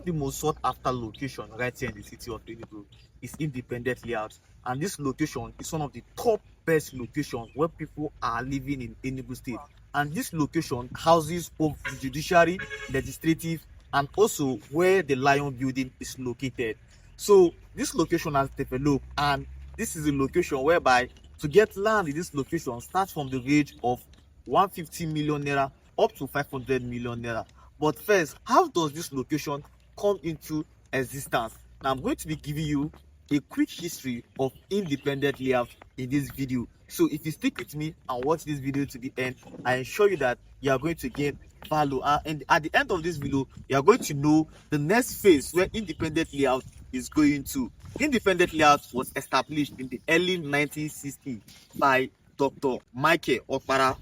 the most sought after location right here in the city of Enugu is Independent Layout. And this location is one of the top best locations where people are living in Enugu State. And this location houses both the judiciary, legislative, and also where the Lion Building is located. So this location has developed, and this is a location whereby to get land in this location starts from the range of 150 million naira up to 500 million naira. But first, how does this location come into existence? Now I'm going to be giving you a quick history of Independent Layout in this video. So if you stick with me and watch this video to the end, I assure you that you are going to gain value. And at the end of this video, you are going to know the next phase where Independent Layout is going to. Independent Layout was established in the early 1960s by Dr. Michael Okpara,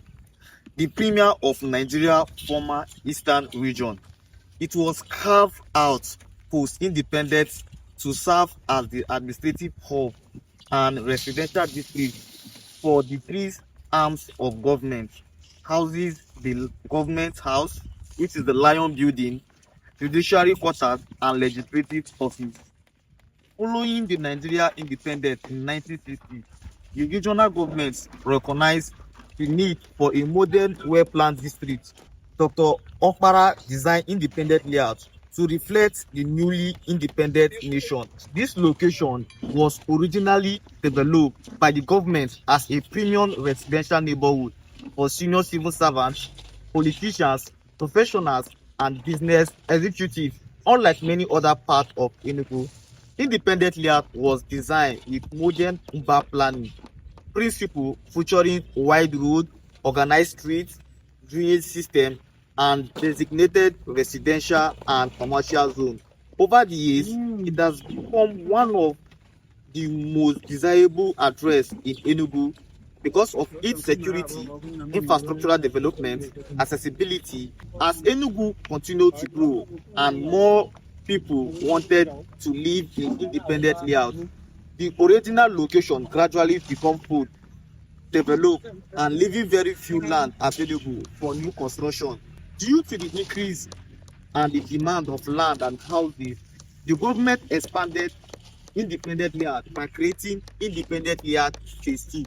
the Premier of Nigeria former Eastern region. It was carved out post-independence to serve as the administrative hub and residential district for the three arms of government. Houses the government house, which is the Lion Building, judiciary quarters, and legislative office. Following the Nigeria independence in 1960, the regional governments recognized the need for a modern, well-planned district. Dr. Okpara designed Independent Layout to reflect the newly independent nation. This location was originally developed by the government as a premium residential neighborhood for senior civil servants, politicians, professionals, and business executives. Unlike many other parts of Enugu, Independent Layout was designed with modern urban planning principle featuring wide road, organized streets, drainage system, and designated residential and commercial zones. Over the years, it has become one of the most desirable address in Enugu because of its security, infrastructural development, accessibility. As Enugu continued to grow and more people wanted to live in Independent Layout, the original location gradually become food, developed, and leaving very few land available for new construction. Due to the increase and the demand of land and houses, the government expanded Independent Layout by creating Independent Layout Phase 2.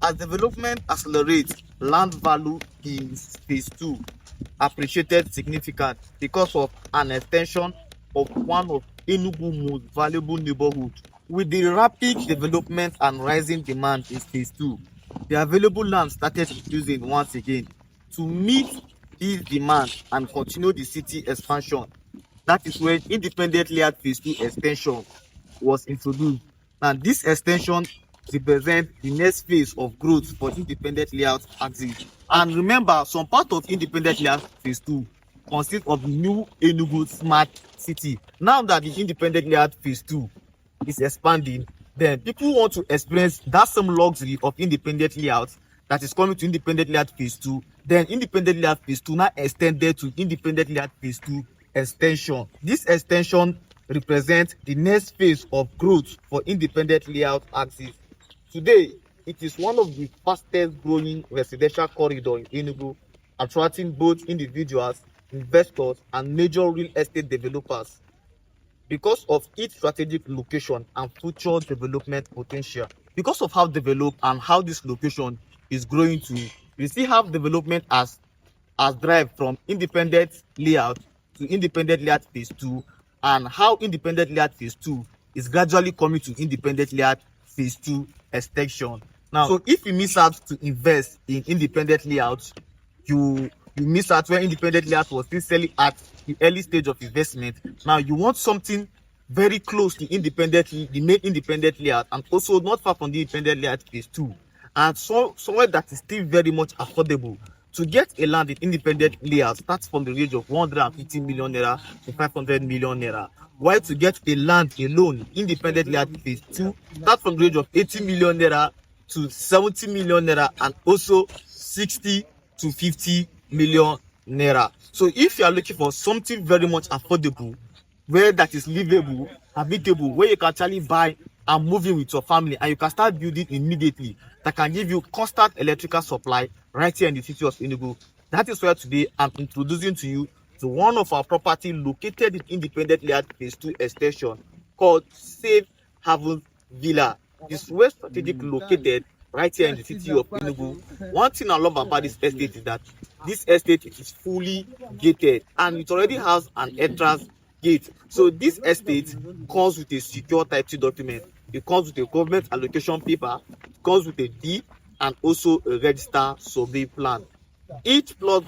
As development accelerates, land value in Phase 2 appreciated significantly because of an extension of one of Enugu's most valuable neighborhoods. With the rapid development and rising demand in Phase 2, the available land started reducing once again. To meet this demand and continue the city expansion, that is when Independent Layout Phase 2 extension was introduced. And this extension represents the next phase of growth for Independent Layout axis. And remember, some part of Independent Layout Phase 2 consists of the new Enugu Smart City. Now that the Independent Layout Phase 2 is expanding, then people want to experience that same luxury of Independent Layout that is coming to Independent Layout Phase 2. Then Independent Layout Phase 2 now extended to Independent Layout Phase 2 extension. This extension represents the next phase of growth for Independent Layout axis. Today, it is one of the fastest growing residential corridors in Enugu, attracting both individuals, investors, and major real estate developers because of its strategic location and future development potential. Because of how developed and how this location is growing to, we see how development as drive from Independent Layout to Independent Layout Phase 2, and how Independent Layout Phase 2 is gradually coming to Independent Layout Phase 2 extension. Now, so if you miss out to invest in Independent Layout, you miss out when Independent Layout was still selling at the early stage of investment. Now you want something very close to the main Independent Layout, and also not far from the Independent Layout Phase 2, and somewhere that is still very much affordable. To get a land in Independent Layout starts from the range of 150 million naira to 500 million naira. While to get a land alone, Independent Layout Phase 2 starts from the range of 80 million naira to 70 million naira, and also 60 to 50 million naira. So if you are looking for something very much affordable, where that is livable, habitable, where you can actually buy and move in with your family, and you can start building immediately, that can give you constant electrical supply right here in the city of Enugu, that is where today I'm introducing to you to one of our property located in Independent Layout Phase 2 extension called Safe Haven Villa. It's well strategic located right here in the city of Enugu. One thing I love about this estate is that this estate is fully gated and it already has an entrance gate. So this estate comes with a secure title document. It comes with a government allocation paper, it comes with a deed, and also a register survey plan. Each plot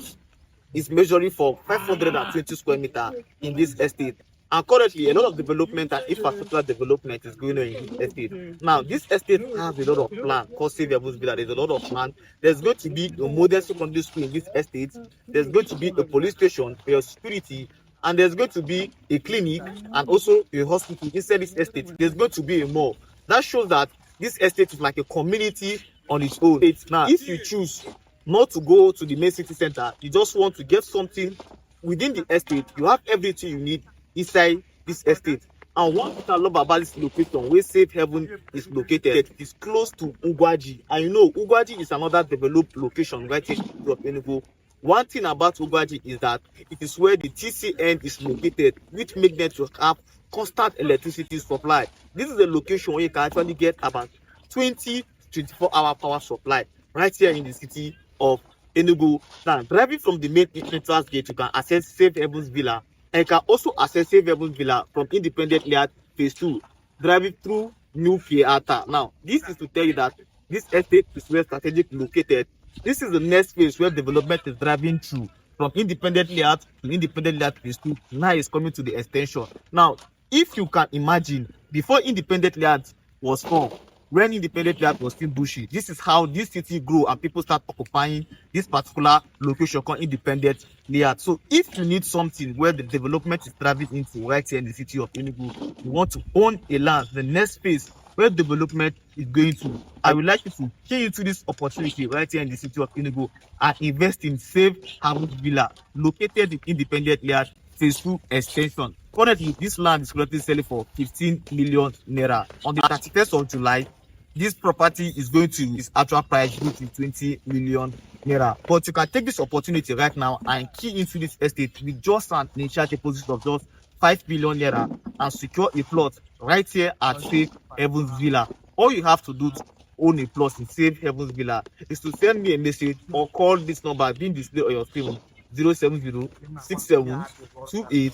is measuring for 520 square meter in this estate. And currently, a lot of development and infrastructural development is going on in this estate. Now, this estate has a lot of plan called Save Heavens Villa. There's a lot of plan. There's going to be a modern secondary school in this estate. There's going to be a police station for your security. And there's going to be a clinic and also a hospital inside this estate. There's going to be a mall. That shows that this estate is like a community on its own. Now, if you choose not to go to the main city center, you just want to get something within the estate, you have everything you need inside this estate. And one thing I love about this location where Safe Haven is located, it is close to Ugwaji. And you know, Ugwaji is another developed location right here in Enugu. One thing about Ugwaji is that it is where the TCN is located, which makes network have constant electricity supply. This is a location where you can actually get about 24-hour power supply right here in the city of Enugu. Now, driving from the main entrance gate, you can access Safe Havens Villa, and you can also access Safe Havens Villa from Independent Layout Phase 2, driving through New Theatre. Now, this is to tell you that this estate is well strategically located. This is the next phase where development is driving through from Independent Layout to Independent Layout Phase 2. Now it's coming to the extension. Now, if you can imagine, before Independent Layout was formed, when Independent Layout was still bushy, this is how this city grew and people start occupying this particular location called Independent Layout. So if you need something where the development is driving into right here in the city of Enugu, you want to own a land, the next phase where development is going to, I would like you to key into this opportunity right here in the city of Enugu and invest in Safe Havens Villa located in Independent Layout Phase 2 extension. Currently, this land is currently selling for 15 million naira. On the 31st of July, this property is going to its actual price go to 20 million naira. But you can take this opportunity right now and key into this estate with just an initial deposit of just 5 million naira and secure a plot right here at Safe Havens Villa. All you have to do to own a plot in Safe Havens Villa is to send me a message or call this number being displayed on your screen, 070 67 28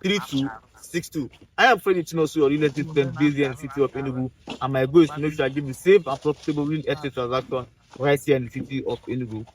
3262. I am Freddy Chinoso, your real estate friend based here in the city of Enugu, and my goal is to make sure I give you safe and profitable real estate transaction right here in the city of Enugu.